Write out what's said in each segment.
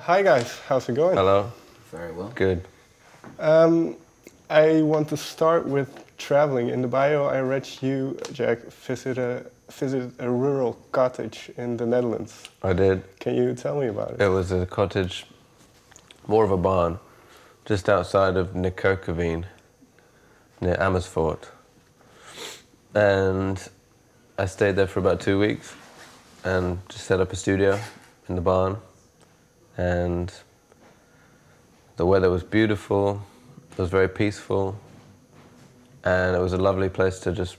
Hi guys, how's it going? Hello. Very well. Good. I want to start with traveling. In the bio I read you, Jack, visited a rural cottage in the Netherlands. I did. Can you tell me about it? It was a cottage, more of a barn, just outside of Nikkerkerveen, near Amersfoort. And I stayed there for about 2 weeks and just set up a studio in the barn. And the weather was beautiful, it was very peaceful, and it was a lovely place to just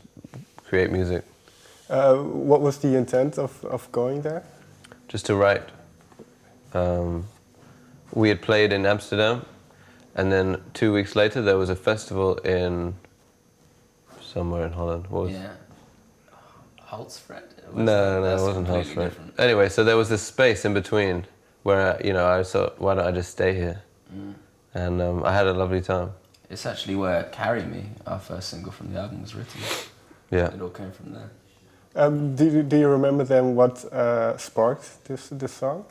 create music. What was the intent of going there? Just to write. We had played in Amsterdam, and then 2 weeks later there was a festival in somewhere in Holland. What was Yeah. Halsfred? No, it wasn't Halsfred. Anyway, so there was this space in between where I thought, why don't I just stay here? And I had a lovely time. It's actually where Carry Me, our first single from the album, was written. Yeah. It all came from there. Do you remember then what sparked this song?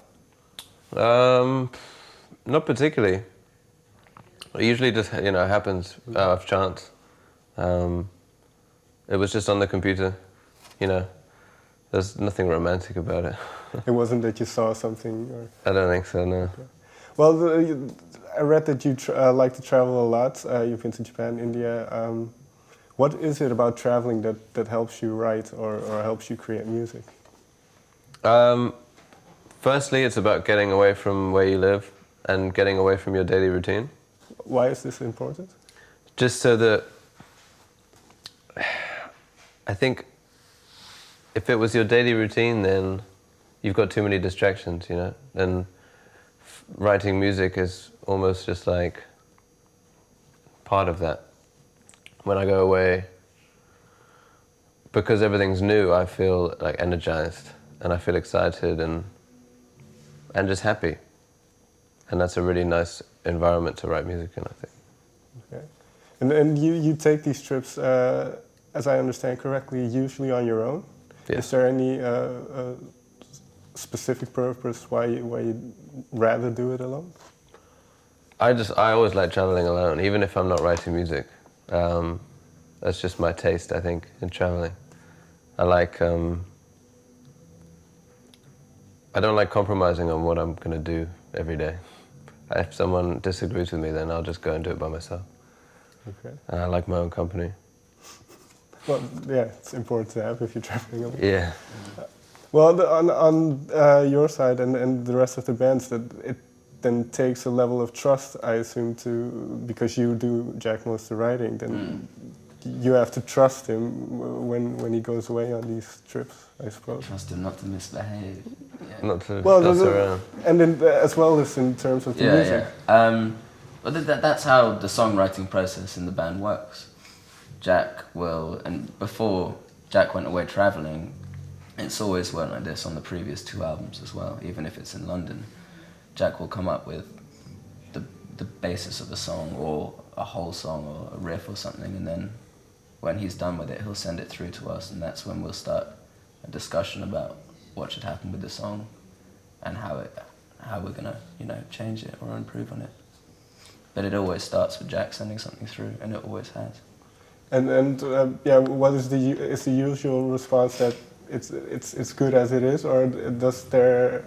Not particularly. It usually just happens out of chance. It was just on the computer, There's nothing romantic about it. It wasn't that you saw something? Or... I don't think so, no. Okay. Well, I read that you like to travel a lot. You've been to Japan, India. What is it about traveling that helps you write or helps you create music? Firstly, it's about getting away from where you live and getting away from your daily routine. Why is this important? Just so that... I think if it was your daily routine, then you've got too many distractions, And writing music is almost just like part of that. When I go away, because everything's new, I feel like energized and I feel excited and just happy. And that's a really nice environment to write music in, I think. Okay. And you take these trips, as I understand correctly, usually on your own? Yeah. Is there any specific purpose why you rather do it alone? I always like traveling alone, even if I'm not writing music. That's just my taste, I think, in traveling. I don't like compromising on what I'm going to do every day. If someone disagrees with me, then I'll just go and do it by myself. Okay. And I like my own company. Well, yeah, it's important to have if you're traveling alone. Yeah. Well, on your side and the rest of the bands, that it then takes a level of trust, I assume, because you do, Jack, most of the writing, then you have to trust him when he goes away on these trips, I suppose. Trust him not to misbehave. Yeah. Not to fuss around. And then, as well as in terms of the music. Yeah. Well, that's how the songwriting process in the band works. Jack will, and before Jack went away traveling, it's always went like this on the previous 2 albums as well, even if it's in London. Jack will come up with the basis of a song or a whole song or a riff or something, and then when he's done with it, he'll send it through to us, and that's when we'll start a discussion about what should happen with the song and how we're gonna change it or improve on it. But it always starts with Jack sending something through, and it always has. And what is the usual response that it's good as it is, or does there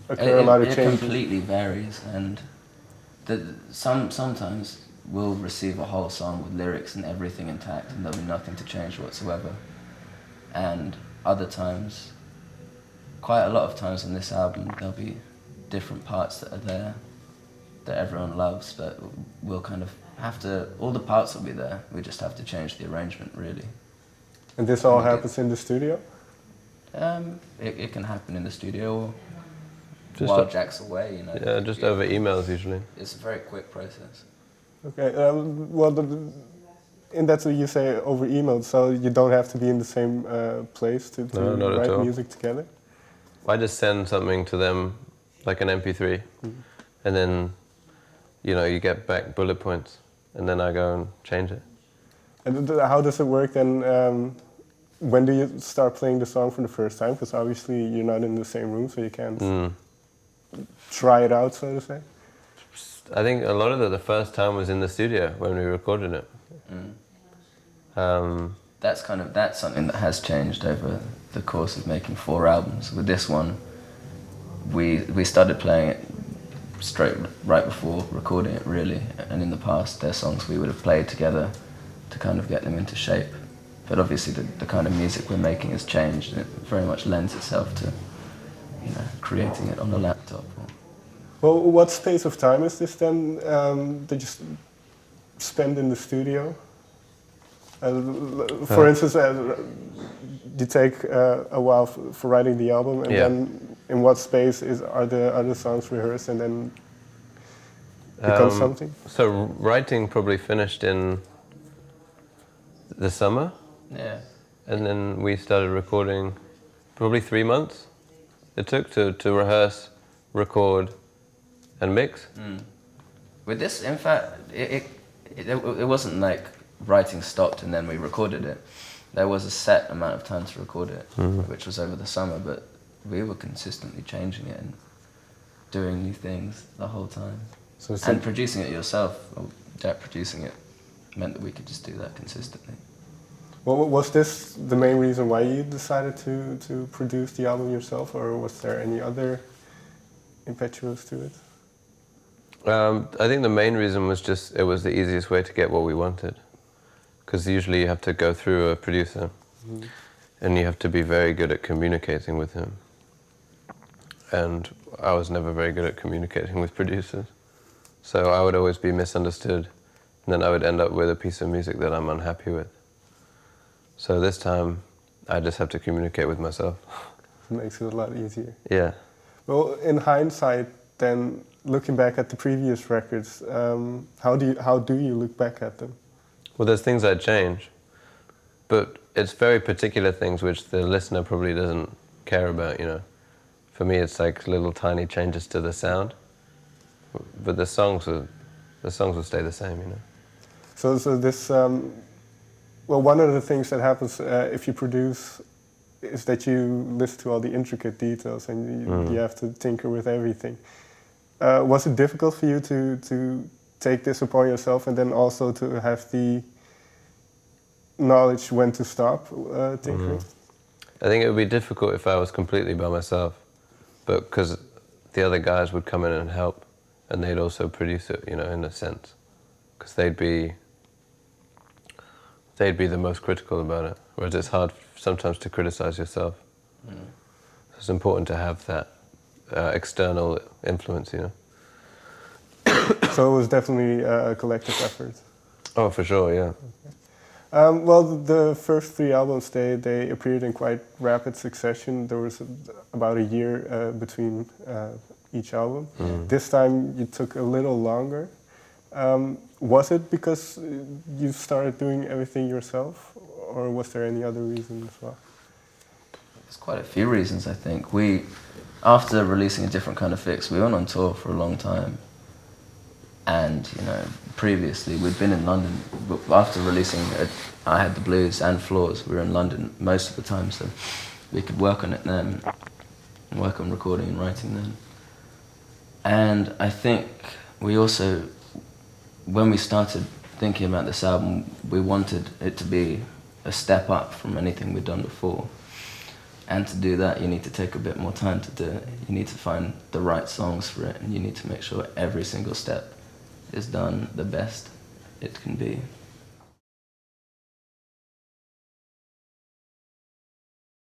occur a lot of changes? It completely varies, and sometimes we'll receive a whole song with lyrics and everything intact, and there'll be nothing to change whatsoever. And other times, quite a lot of times on this album, there'll be different parts that are there that everyone loves, but we'll kind of have to, all the parts will be there, we just have to change the arrangement, really. And this all happens in the studio? It can happen in the studio Just while Jack's away, Yeah, just over emails usually. It's a very quick process. Okay, in that you say over email, so you don't have to be in the same place to write music together? I just send something to them, like an MP3, and then you get back bullet points, and then I go and change it. And how does it work then? When do you start playing the song for the first time? Because obviously you're not in the same room, so you can't try it out, so to say? I think a lot of the first time was in the studio when we recorded it. That's something that has changed over the course of making 4 albums. With this one, we started playing it straight right before recording it, really. And in the past, there's songs we would have played together to kind of get them into shape. But obviously, the kind of music we're making has changed, and it very much lends itself to, you know, creating it on a laptop. Well, what space of time is this then that you spend in the studio? For instance, you take a while for writing the album, and then in what space are the other songs rehearsed and then become something? So writing probably finished in the summer. Yeah. And then we started recording probably 3 months. It took to rehearse, record, and mix. With this, in fact, it wasn't like writing stopped and then we recorded it. There was a set amount of time to record it, which was over the summer, but we were consistently changing it and doing new things the whole time. And producing it yourself, or Jack producing it, meant that we could just do that consistently. Well, was this the main reason why you decided to produce the album yourself, or was there any other impetus to it? I think the main reason was just it was the easiest way to get what we wanted. Because usually you have to go through a producer, and you have to be very good at communicating with him. And I was never very good at communicating with producers. So I would always be misunderstood, and then I would end up with a piece of music that I'm unhappy with. So this time, I just have to communicate with myself. It makes it a lot easier. Yeah. Well, in hindsight, then, looking back at the previous records, how do you look back at them? Well, there's things I'd change, but it's very particular things which the listener probably doesn't care about, you know. For me, it's like little tiny changes to the sound, but the songs will stay the same, you know. So this, well, one of the things that happens if you produce is that you listen to all the intricate details and you have to tinker with everything. Was it difficult for you to take this upon yourself and then also to have the knowledge when to stop tinkering? I think it would be difficult if I was completely by myself, but because the other guys would come in and help, and they'd also produce it, you know, in a sense, because they'd be the most critical about it, whereas it's hard sometimes to criticize yourself. It's important to have that external influence, you know. So it was definitely a collective effort. Oh, for sure, yeah. Well, the first 3 albums, they appeared in quite rapid succession. There was about a year between each album. This time you took a little longer. Was it because you started doing everything yourself, or was there any other reason as well? There's quite a few reasons, I think. After releasing A Different Kind of Fix, we went on tour for a long time. And, you know, previously we'd been in London. After releasing I Had the Blues and Flaws, we were in London most of the time, so we could work on it then, and work on recording and writing then. And I think we also, when we started thinking about this album, we wanted it to be a step up from anything we'd done before. And to do that, you need to take a bit more time to do it. You need to find the right songs for it, and you need to make sure every single step is done the best it can be.